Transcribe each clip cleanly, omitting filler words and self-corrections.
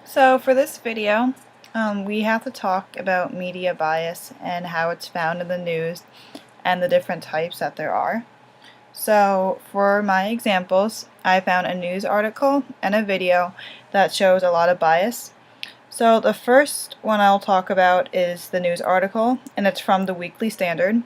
So for this video, we have to talk about media bias and how it's found in the news and the different types that there are. So for my examples, I found a news article and a video that shows a lot of bias. So the first one I'll talk about is the news article, and it's from the Weekly Standard.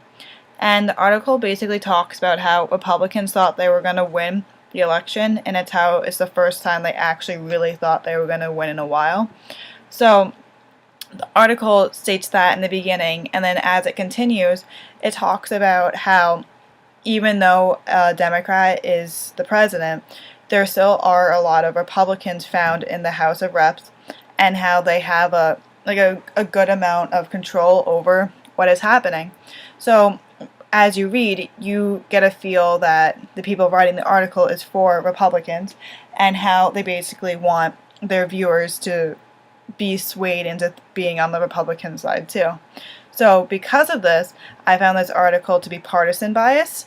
And the article basically talks about how Republicans thought they were going to win the election, and it's how it's the first time they actually really thought they were going to win in a while. So the article states that in the beginning, and then as it continues, it talks about how even though a Democrat is the president, there still are a lot of Republicans found in the House of Reps, and how they have a good amount of control over what is happening. So as you read, you get a feel that the people writing the article is for Republicans, and how they basically want their viewers to be swayed into being on the Republican side too. So because of this, I found this article to be partisan bias.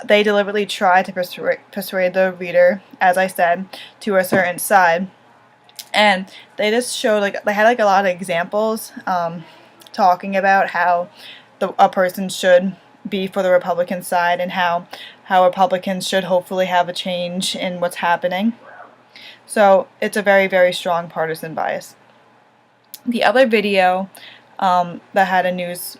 They deliberately try to persuade the reader, as I said, to a certain side. And they just showed, they had a lot of examples talking about how a person should be for the Republican side, and how Republicans should hopefully have a change in what's happening. So it's a very, very strong partisan bias. The other video that had a news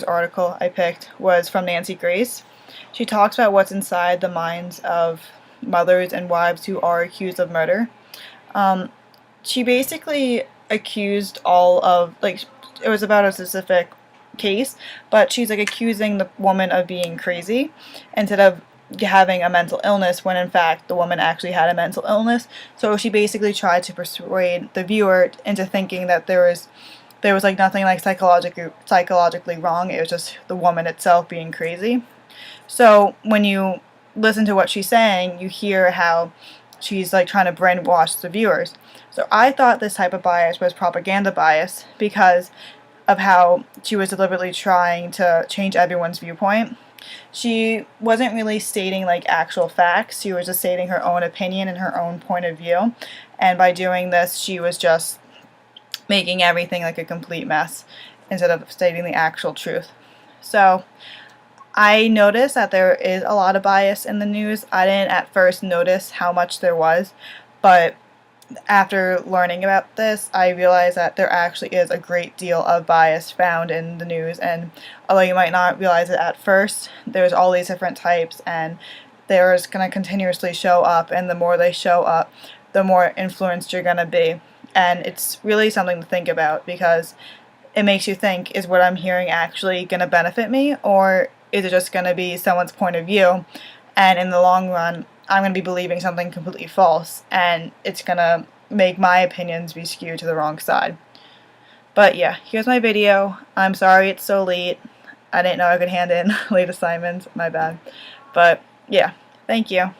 article I picked was from Nancy Grace. She talks about what's inside the minds of mothers and wives who are accused of murder. She basically accused it was about a specific case, but she's accusing the woman of being crazy instead of having a mental illness, when in fact the woman actually had a mental illness. So she basically tried to persuade the viewer into thinking that there was nothing psychologically wrong. It was just the woman itself being crazy. So when you listen to what she's saying, you hear how she's trying to brainwash the viewers. So I thought this type of bias was propaganda bias, because of how she was deliberately trying to change everyone's viewpoint. She wasn't really stating actual facts. She was just stating her own opinion and her own point of view. And by doing this, she was just making everything a complete mess instead of stating the actual truth. So I noticed that there is a lot of bias in the news. I didn't at first notice how much there was, but after learning about this, I realized that there actually is a great deal of bias found in the news, and although you might not realize it at first, there's all these different types, and they're just going to continuously show up, and the more they show up, the more influenced you're going to be. And it's really something to think about, because it makes you think, is what I'm hearing actually going to benefit me, or is it just going to be someone's point of view, and in the long run I'm going to be believing something completely false, and it's going to make my opinions be skewed to the wrong side. But yeah, here's my video. I'm sorry it's so late. I didn't know I could hand in late assignments. My bad. But yeah, thank you.